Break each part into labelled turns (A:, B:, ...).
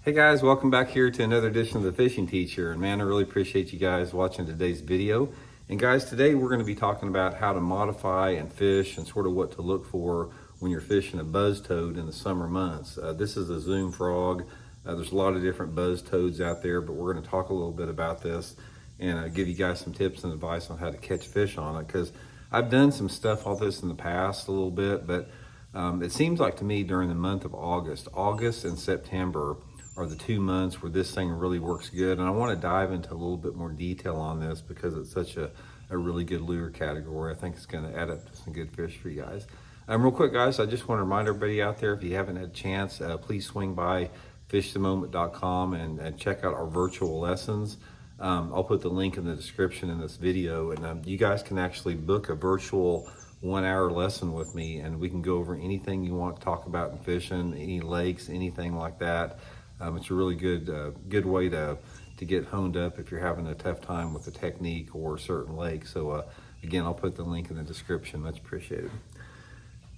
A: Hey guys, welcome back here to another edition of The Fishing Teacher. And man, I really appreciate you guys watching today's video. And guys, today we're going to be talking about how to modify and fish and sort of what to look for when you're fishing a buzz toad in the summer months. This is a Zoom frog. There's a lot of different buzz toads out there, but we're going to talk a little bit about this and give you guys some tips and advice on how to catch fish on it. Because I've done some stuff on this in the past a little bit, but it seems like to me during the month of August and September are the 2 months where this thing really works good. And I want to dive into a little bit more detail on this because it's such a really good lure category. I think it's going to add up to some good fish for you guys. Real quick guys, I just want to remind everybody out there, if you haven't had a chance, please swing by fishthemoment.com and check out our virtual lessons. I'll put the link in the description in this video, and you guys can actually book a virtual 1 hour lesson with me, and we can go over anything you want to talk about in fishing, any lakes, anything like that. It's a really good way to get honed up if you're having a tough time with a technique or a certain lake. So again, I'll put the link in the description. Much appreciated.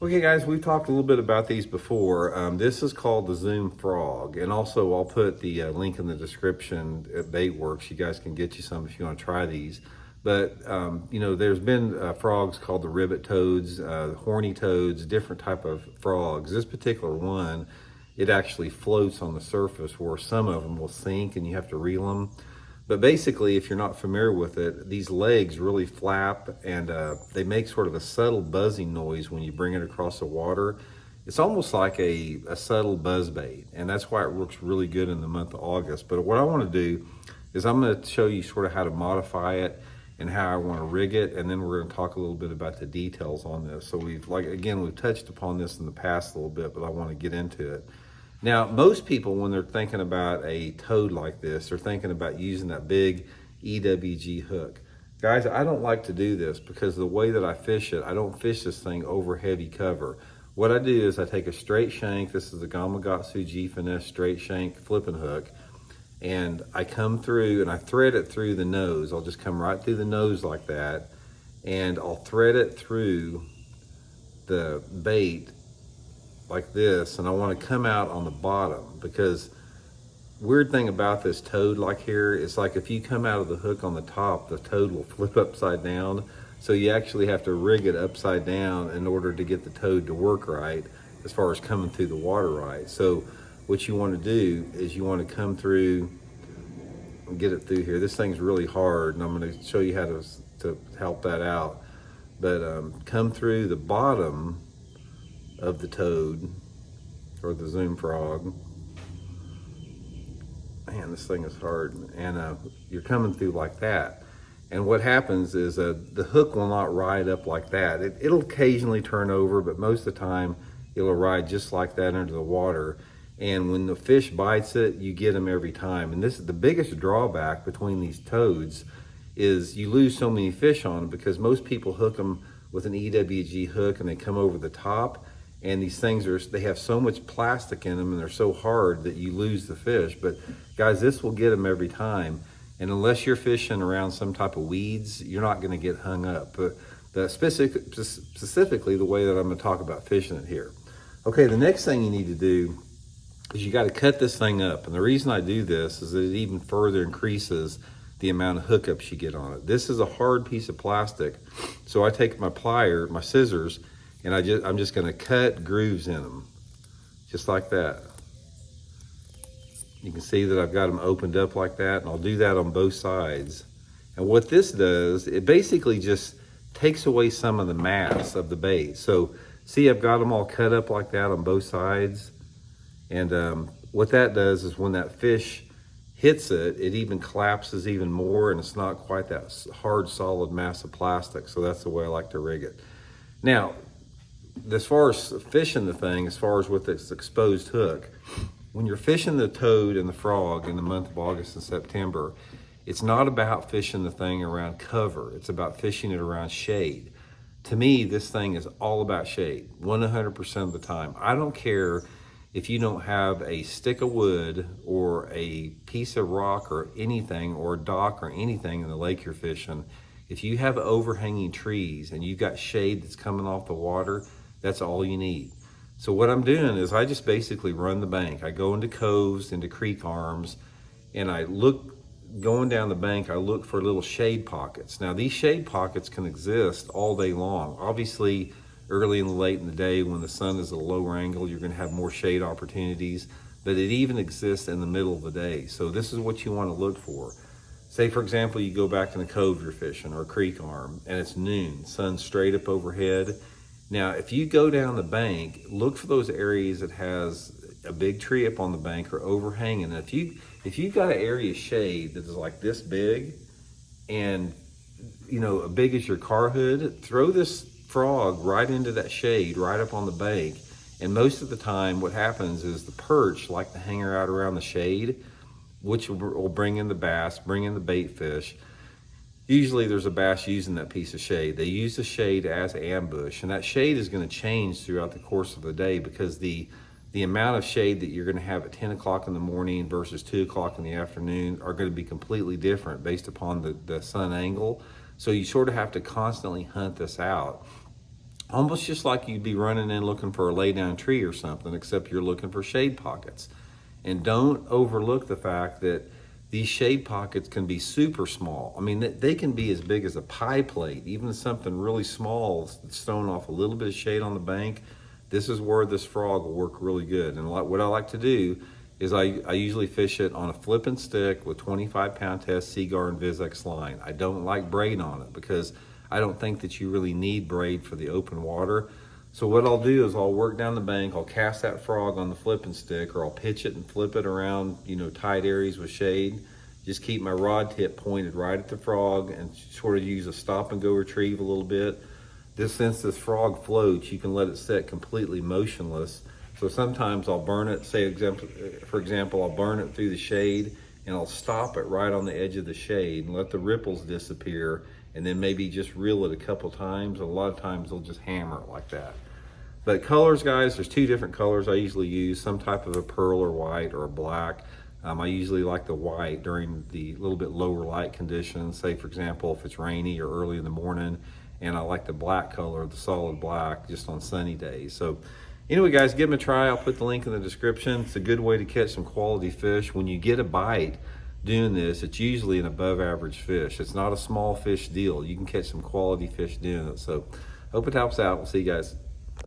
A: Okay guys, we've talked a little bit about these before. This is called the Zoom frog, and also I'll put the link in the description at Baitworks. You guys can get you some if you want to try these. But you know, there's been frogs called the ribbit toads, horny toads, different type of frogs. This particular one, it actually floats on the surface, where some of them will sink and you have to reel them. But basically, if you're not familiar with it, these legs really flap, and they make sort of a subtle buzzing noise when you bring it across the water. It's almost like a subtle buzz bait, and that's why it works really good in the month of August. But what I want to do is I'm going to show you sort of how to modify it and how I want to rig it, and then we're going to talk a little bit about the details on this. So we've touched upon this in the past a little bit, but I want to get into it. Now, most people, when they're thinking about a toad like this, they're thinking about using that big EWG hook. Guys, I don't like to do this because the way that I fish it, I don't fish this thing over heavy cover. What I do is I take a straight shank. This is the Gamakatsu G Finesse straight shank flipping hook, and I come through and I thread it through the nose. I'll just come right through the nose like that, and I'll thread it through the bait like this, and I want to come out on the bottom, because weird thing about this toad like here is, like, if you come out of the hook on the top, the toad will flip upside down. So you actually have to rig it upside down in order to get the toad to work right as far as coming through the water right. So what you want to do is you want to come through and get it through here. This thing's really hard, and I'm going to show you how to help that out. But come through the bottom of the toad, or the Zoom frog. Man, this thing is hard. And you're coming through like that. And what happens is the hook will not ride up like that. It'll occasionally turn over, but most of the time it'll ride just like that under the water. And when the fish bites it, you get them every time. And this is the biggest drawback between these toads, is you lose so many fish on them, because most people hook them with an EWG hook and they come over the top. And these things they have so much plastic in them, and they're so hard that you lose the fish. But guys, this will get them every time. And unless you're fishing around some type of weeds, you're not going to get hung up. But specifically the way that I'm going to talk about fishing it here. Okay, the next thing you need to do is you got to cut this thing up. And the reason I do this is that it even further increases the amount of hookups you get on it. This is a hard piece of plastic. So I take my scissors, and I'm just going to cut grooves in them, just like that. You can see that I've got them opened up like that, and I'll do that on both sides. And what this does, it basically just takes away some of the mass of the bait. So see, I've got them all cut up like that on both sides. And what that does is when that fish hits it, it even collapses even more, and it's not quite that hard, solid mass of plastic. So that's the way I like to rig it. Now, as far as fishing the thing, as far as with this exposed hook, when you're fishing the toad and the frog in the month of August and September, it's not about fishing the thing around cover. It's about fishing it around shade. To me, this thing is all about shade, 100% of the time. I don't care if you don't have a stick of wood or a piece of rock or anything, or a dock or anything in the lake you're fishing. If you have overhanging trees and you've got shade that's coming off the water, that's all you need. So what I'm doing is I just basically run the bank. I go into coves, into creek arms, and I look, going down the bank, I look for little shade pockets. Now these shade pockets can exist all day long. Obviously, early and late in the day when the sun is at a lower angle, you're gonna have more shade opportunities, but it even exists in the middle of the day. So this is what you wanna look for. Say for example, you go back in a cove you're fishing or a creek arm and it's noon, sun's straight up overhead. Now, if you go down the bank, look for those areas that has a big tree up on the bank or overhanging. And if you've got an area of shade that is like this big and as big as your car hood, throw this frog right into that shade, right up on the bank. And most of the time what happens is the perch like to hang out around the shade, which will bring in the bass, bring in the bait fish. Usually there's a bass using that piece of shade. They use the shade as ambush, and that shade is going to change throughout the course of the day because the amount of shade that you're going to have at 10 o'clock in the morning versus 2 o'clock in the afternoon are going to be completely different based upon the sun angle. So you sort of have to constantly hunt this out. Almost just like you'd be running in looking for a lay down tree or something, except you're looking for shade pockets. And don't overlook the fact that these shade pockets can be super small. I mean, they can be as big as a pie plate, even something really small that's throwing off a little bit of shade on the bank. This is where this frog will work really good. And what I like to do is I usually fish it on a flipping stick with 25-pound test Seaguar and Vizex line. I don't like braid on it because I don't think that you really need braid for the open water. So what I'll do is I'll work down the bank, I'll cast that frog on the flipping stick, or I'll pitch it and flip it around, tight areas with shade. Just keep my rod tip pointed right at the frog and sort of use a stop and go retrieve a little bit. Since this frog floats, you can let it sit completely motionless. So sometimes I'll burn it, for example, I'll burn it through the shade and I'll stop it right on the edge of the shade and let the ripples disappear, and then maybe just reel it a couple times. A lot of times they'll just hammer it like that. But colors, guys, there's two different colors I usually use, some type of a pearl or white or a black. I usually like the white during the little bit lower light conditions, say for example, if it's rainy or early in the morning, and I like the black color, the solid black, just on sunny days. So anyway, guys, give them a try. I'll put the link in the description. It's a good way to catch some quality fish. When you get a bite doing this, it's usually an above average fish. It's not a small fish deal. You can catch some quality fish doing it. So hope it helps out. We'll see you guys.